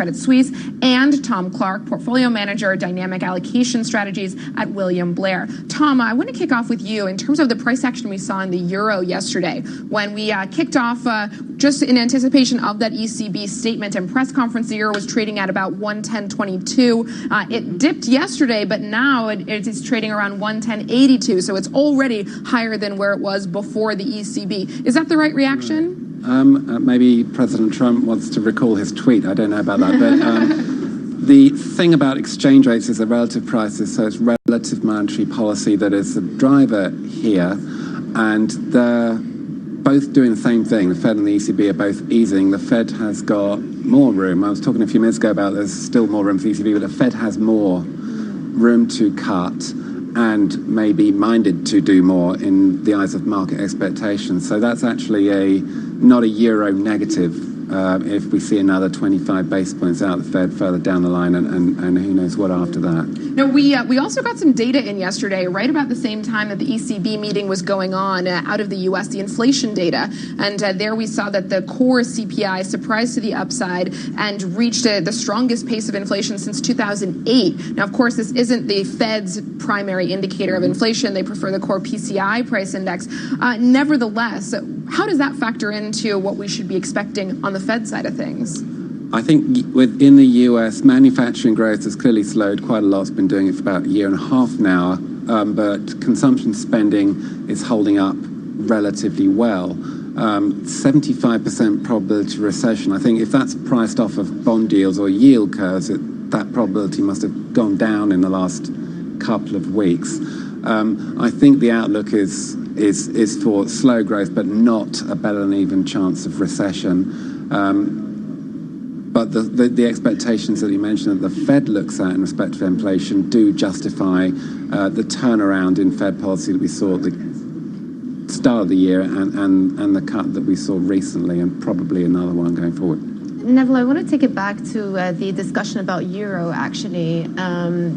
Credit Suisse, and Tom Clark, Portfolio Manager, Dynamic Allocation Strategies at William Blair. Tom, I want to kick off with you in terms of the price action we saw in the euro yesterday when we kicked off just in anticipation of that ECB statement and press conference. The euro was trading at about 110.22. It dipped yesterday, but now it is trading around 110.82, so it's already higher than where it was before the ECB. Is that the right reaction? Maybe President Trump wants to recall his tweet. I don't know about that. But the thing about exchange rates is the relative prices, so it's relative monetary policy that is the driver here. And they're both doing the same thing. The Fed and the ECB are both easing. The Fed has got more room. I was talking a few minutes ago about there's still more room for the ECB, but the Fed has more room to cut and may be minded to do more in the eyes of market expectations. So that's actually not a euro negative if we see another 25 basis points out the Fed further down the line, and who knows what after that. No, we also got some data in yesterday, right about the same time that the ECB meeting was going on out of the U.S., the inflation data. And there we saw that the core CPI surprised to the upside and reached the strongest pace of inflation since 2008. Now, of course, this isn't the Fed's primary indicator of inflation. They prefer the core PCI price index. Nevertheless, how does that factor into what we should be expecting on the Fed side of things? I think within the US, manufacturing growth has clearly slowed quite a lot. It's been doing it for about a year and a half now, but consumption spending is holding up relatively well. 75% probability of recession. I think if that's priced off of bond yields or yield curves, that probability must have gone down in the last couple of weeks. I think the outlook is for slow growth, but not a better than even chance of recession. But the expectations that you mentioned that the Fed looks at in respect to inflation do justify the turnaround in Fed policy that we saw at the start of the year and the cut that we saw recently, and probably another one going forward. Neville, I want to take it back to the discussion about euro, actually,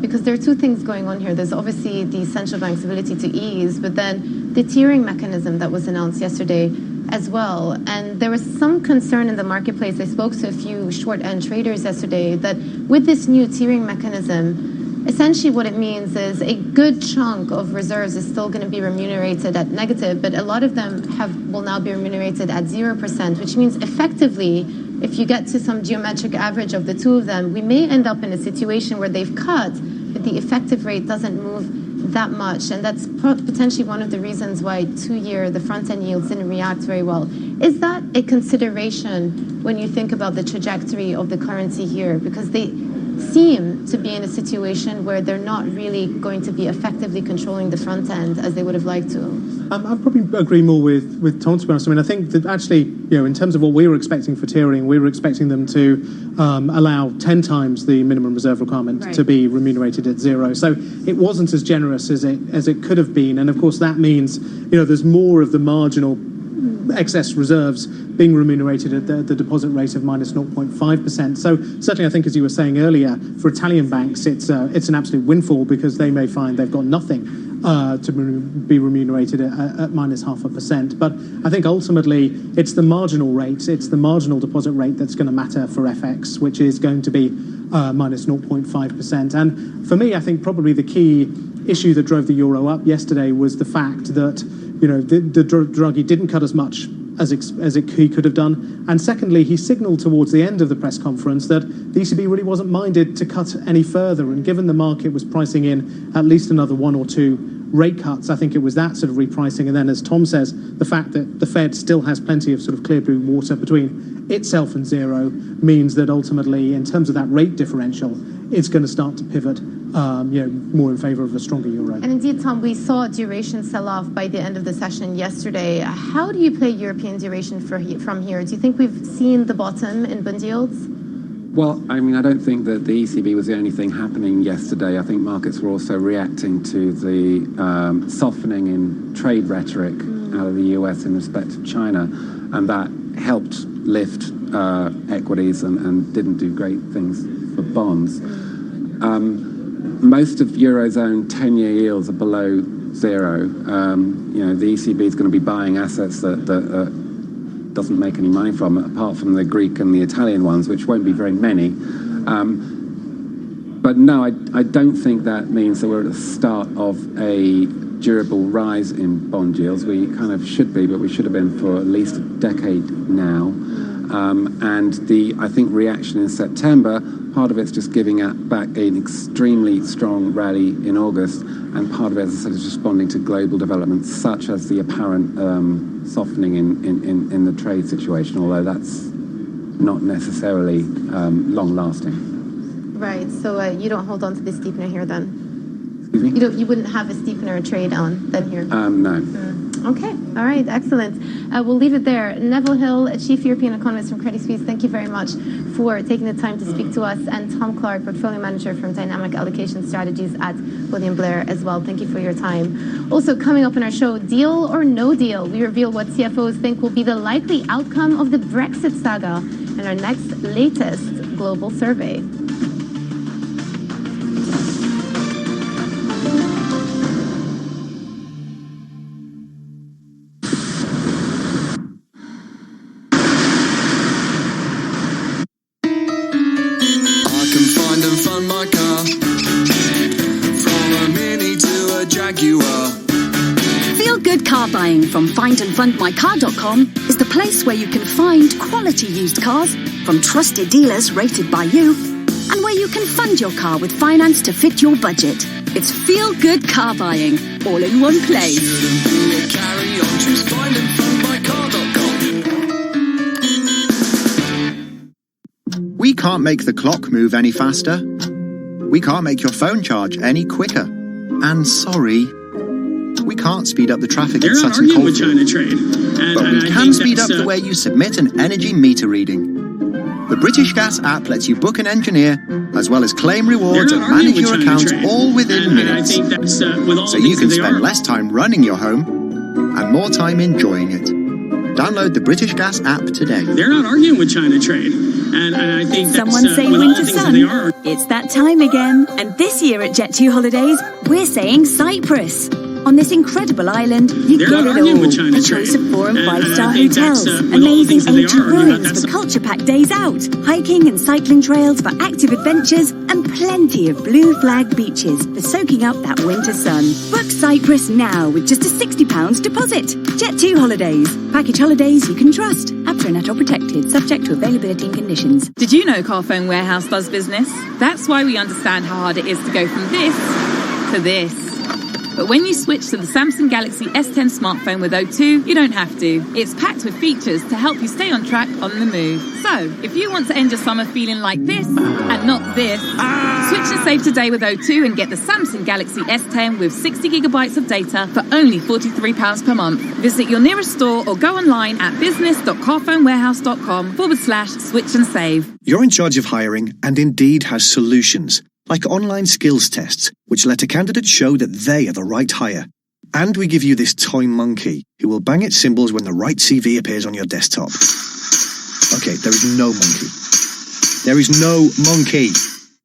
because there are two things going on here. There's obviously the central bank's ability to ease, but then the tiering mechanism that was announced yesterday as well. And there was some concern in the marketplace. I spoke to a few short-end traders yesterday that with this new tiering mechanism, essentially what it means is a good chunk of reserves is still going to be remunerated at negative, but a lot of them will now be remunerated at 0%, which means effectively, if you get to some geometric average of the two of them, we may end up in a situation where they've cut, but the effective rate doesn't move that much. And that's potentially one of the reasons why 2-year, the front-end yields didn't react very well. Is that a consideration when you think about the trajectory of the currency here? Because they seem to be in a situation where they're not really going to be effectively controlling the front end as they would have liked to. I probably agree more with Tom, to be honest. I mean, I think that actually, in terms of what we were expecting for tiering, we were expecting them to allow 10 times the minimum reserve requirement to be remunerated at 0. So it wasn't as generous as it could have been. And of course, that means, there's more of the marginal excess reserves being remunerated at the deposit rate of minus 0.5%. So certainly, I think, as you were saying earlier, for Italian banks, it's an absolute windfall because they may find they've got nothing to be remunerated at minus 0.5%. But I think ultimately it's the marginal rate, it's the marginal deposit rate that's going to matter for FX, which is going to be minus 0.5%. And for me, I think probably the key issue that drove the euro up yesterday was the fact that the Draghi didn't cut as much as he could have done. And secondly, he signalled towards the end of the press conference that the ECB really wasn't minded to cut any further. And given the market was pricing in at least another 1 or 2 rate cuts, I think it was that sort of repricing. And then, as Tom says, the fact that the Fed still has plenty of sort of clear blue water between itself and 0 means that ultimately, in terms of that rate differential, it's going to start to pivot more in favour of a stronger euro. And indeed, Tom, we saw duration sell off by the end of the session yesterday. How do you play European duration from here? Do you think we've seen the bottom in bond yields? Well, I mean, I don't think that the ECB was the only thing happening yesterday. I think markets were also reacting to the softening in trade rhetoric out of the US in respect to China, and that helped lift equities and didn't do great things for bonds. Most of Eurozone 10-year yields are below 0. The ECB is going to be buying assets that are doesn't make any money from, apart from the Greek and the Italian ones, which won't be very many. But no, I don't think that means that we're at the start of a durable rise in bond yields. We kind of should be, but we should have been for at least a decade now. And I think reaction in September, part of it's just giving back an extremely strong rally in August, and part of it, as I said, is responding to global developments such as the apparent softening in the trade situation, although that's not necessarily long-lasting. Right, so you don't hold on to the steepener here then? Excuse me? You wouldn't have a steepener trade on then here? No. Okay, all right, excellent. We'll leave it there. Neville Hill, Chief European Economist from Credit Suisse, thank you very much for taking the time to speak to us. And Tom Clark, Portfolio Manager from Dynamic Allocation Strategies at William Blair as well. Thank you for your time. Also coming up in our show, Deal or No Deal? We reveal what CFOs think will be the likely outcome of the Brexit saga in our next latest global survey. Car buying from findandfundmycar.com is the place where you can find quality used cars from trusted dealers rated by you, and where you can fund your car with finance to fit your budget. It's feel good car buying, all in one place. We can't make the clock move any faster. We can't make your phone charge any quicker. And sorry, we can't speed up the traffic at Sutton Coldfield. With China trade. But we can speed up the way you submit an energy meter reading. The British Gas app lets you book an engineer, as well as claim rewards and manage your accounts all within minutes. So you can spend less time running your home and more time enjoying it. Download the British Gas app today. They're not arguing with China trade. And I think someone say winter sun. It's that time again. And this year at Jet2 Holidays, we're saying Cyprus. On this incredible island, you get it all. A choice of 4- and 5-star hotels, amazing ancient ruins for culture-packed days out, hiking and cycling trails for active adventures, and plenty of blue flag beaches for soaking up that winter sun. Book Cyprus now with just a £60 deposit. Jet2 Holidays. Package holidays you can trust. APRA and ATOL protected, subject to availability and conditions. Did you know Carphone Warehouse does business? That's why we understand how hard it is to go from this to this. But when you switch to the Samsung Galaxy S10 smartphone with O2, you don't have to. It's packed with features to help you stay on track on the move. So, if you want to end your summer feeling like this, and not this, switch and save today with O2 and get the Samsung Galaxy S10 with 60 gigabytes of data for only £43 per month. Visit your nearest store or go online at business.carphonewarehouse.com/switch and save. You're in charge of hiring, and Indeed has solutions, like online skills tests, which let a candidate show that they are the right hire. And we give you this toy monkey, who will bang its cymbals when the right CV appears on your desktop. Okay, there is no monkey. There is no monkey.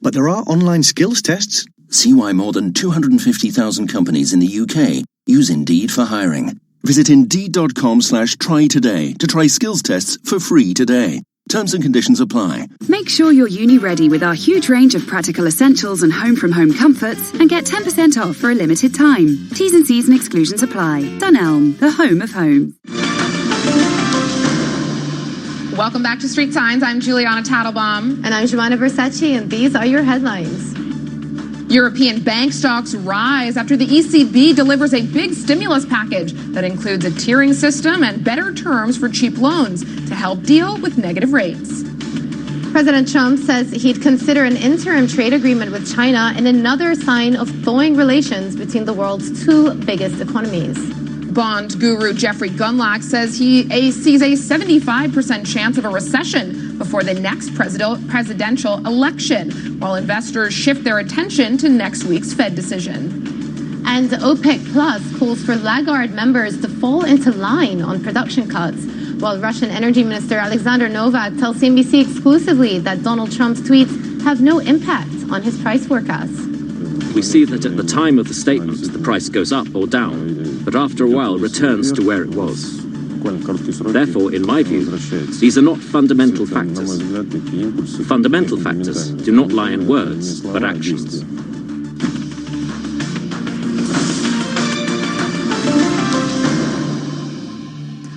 But there are online skills tests. See why more than 250,000 companies in the UK use Indeed for hiring. Visit Indeed.com/try today to try skills tests for free today. Terms and conditions apply. Make sure you're uni-ready with our huge range of practical essentials and home-from-home comforts, and get 10% off for a limited time. T's and C's and exclusions apply. Dunelm, the home of home. Welcome back to Street Signs. I'm Juliana Tattlebaum. And I'm Joanna Versace, and these are your headlines. European bank stocks rise after the ECB delivers a big stimulus package that includes a tiering system and better terms for cheap loans to help deal with negative rates. President Trump says he'd consider an interim trade agreement with China in another sign of thawing relations between the world's two biggest economies. Bond guru Jeffrey Gundlach says he sees a 75% chance of a recession before the next presidential election, while investors shift their attention to next week's Fed decision. And OPEC Plus calls for Lagarde members to fall into line on production cuts, while Russian Energy Minister Alexander Novak tells CNBC exclusively that Donald Trump's tweets have no impact on his price forecasts. We see that at the time of the statement, the price goes up or down, but after a while returns to where it was. Therefore, in my view, these are not fundamental factors. Fundamental factors do not lie in words, but actions.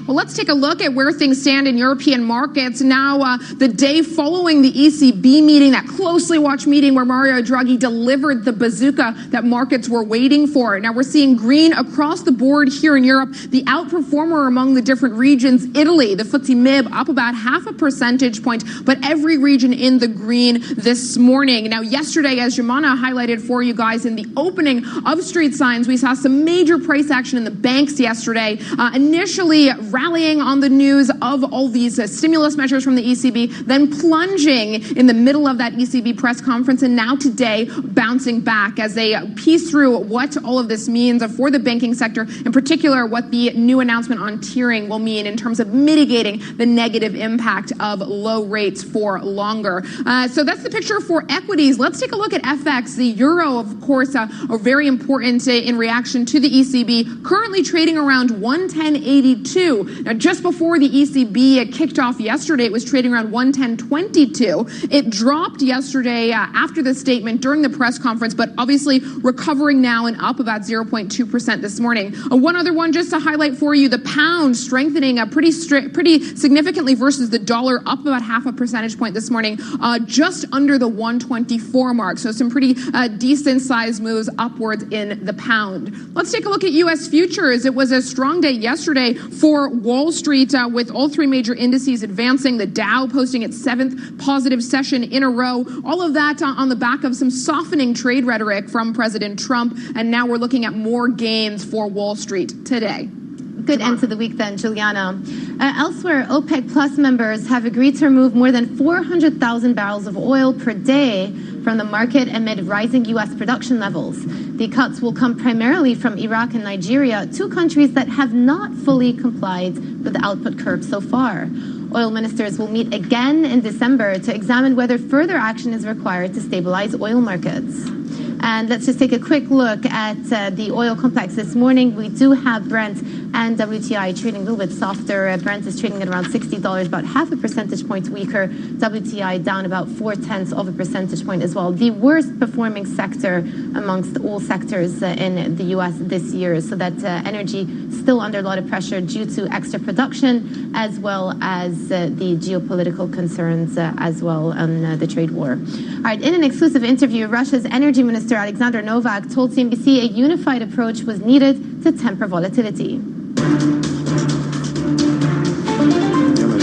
Well, let's take a look at where things stand in European markets. Now, the day following the ECB meeting, that closely watched meeting where Mario Draghi delivered the bazooka that markets were waiting for. Now, we're seeing green across the board here in Europe. The outperformer among the different regions, Italy, the FTSE MIB up about 0.5 percentage point, but every region in the green this morning. Now, yesterday, as Jumana highlighted for you guys in the opening of Street Signs, we saw some major price action in the banks yesterday. Initially, rallying on the news of all these stimulus measures from the ECB, then plunging in the middle of that ECB press conference, and now today bouncing back as they piece through what all of this means for the banking sector, in particular what the new announcement on tiering will mean in terms of mitigating the negative impact of low rates for longer. So that's the picture for equities. Let's take a look at FX. The euro, of course, are very important in reaction to the ECB, currently trading around 110.82. Now, just before the ECB kicked off yesterday, it was trading around 110.22. It dropped yesterday after the statement during the press conference, but obviously recovering now and up about 0.2% this morning. One other one just to highlight for you, the pound strengthening pretty significantly versus the dollar, up about 0.5 percentage point this morning, just under the 124 mark. So some pretty decent sized moves upwards in the pound. Let's take a look at U.S. futures. It was a strong day yesterday for Wall Street with all three major indices advancing, the Dow posting its 7th positive session in a row. All of that on the back of some softening trade rhetoric from President Trump. And now we're looking at more gains for Wall Street today. Good end to the week then, Juliana. Elsewhere, OPEC Plus members have agreed to remove more than 400,000 barrels of oil per day from the market amid rising U.S. production levels. The cuts will come primarily from Iraq and Nigeria, two countries that have not fully complied with the output curve so far. Oil ministers will meet again in December to examine whether further action is required to stabilize oil markets. And let's just take a quick look at the oil complex this morning. We do have Brent and WTI trading a little bit softer. Brent is trading at around $60, about 0.5 percentage point weaker. WTI down about 0.4 percentage point as well. The worst performing sector amongst all sectors in the U.S. this year. So that energy still under a lot of pressure due to extra production as well as the geopolitical concerns as well on the trade war. All right, in an exclusive interview, Russia's energy minister Alexander Novak told CNBC a unified approach was needed to temper volatility.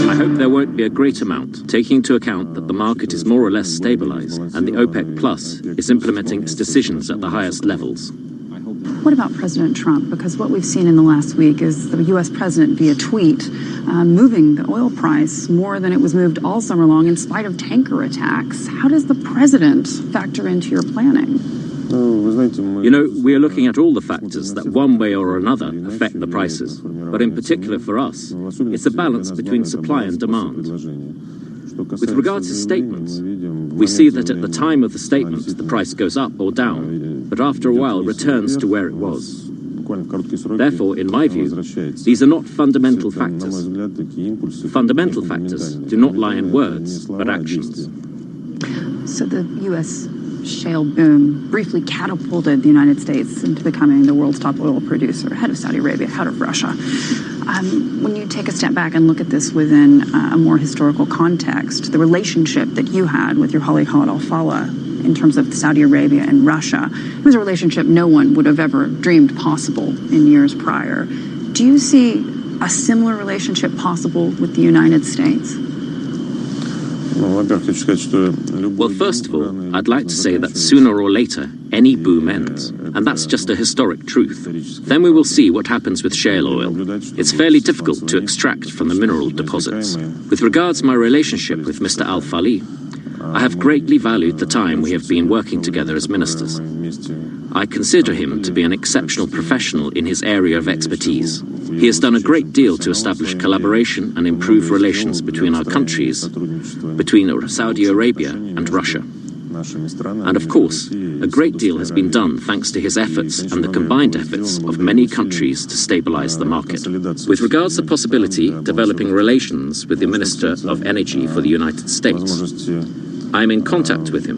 I hope there won't be a great amount, taking into account that the market is more or less stabilized and the OPEC Plus is implementing its decisions at the highest levels. What about President Trump? Because what we've seen in the last week is the U.S. president via tweet moving the oil price more than it was moved all summer long in spite of tanker attacks. How does the president factor into your planning? You know, we are looking at all the factors that one way or another affect the prices. But in particular for us, it's a balance between supply and demand. With regards to statements, we see that at the time of the statement, the price goes up or down, but after a while returns to where it was. Therefore, in my view, these are not fundamental factors. Fundamental factors do not lie in words, but actions. So the U.S. shale boom briefly catapulted the United States into becoming the world's top oil producer, ahead of Saudi Arabia, ahead of Russia. When you take a step back and look at this within a more historical context, the relationship that you had with your Khalifa al-Fala in terms of Saudi Arabia and Russia, it was a relationship no one would have ever dreamed possible in years prior. Do you see a similar relationship possible with the United States? Well, first of all, I'd like to say that sooner or later, any boom ends. And that's just a historic truth. Then we will see what happens with shale oil. It's fairly difficult to extract from the mineral deposits. With regards to my relationship with Mr. Al-Fali, I have greatly valued the time we have been working together as ministers. I consider him to be an exceptional professional in his area of expertise. He has done a great deal to establish collaboration and improve relations between our countries, between Saudi Arabia and Russia. And of course, a great deal has been done thanks to his efforts and the combined efforts of many countries to stabilize the market. With regards to the possibility of developing relations with the Minister of Energy for the United States, I am in contact with him.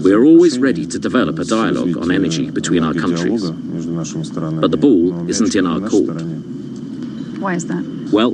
We are always ready to develop a dialogue on energy between our countries. But the ball isn't in our court. Why is that? Well,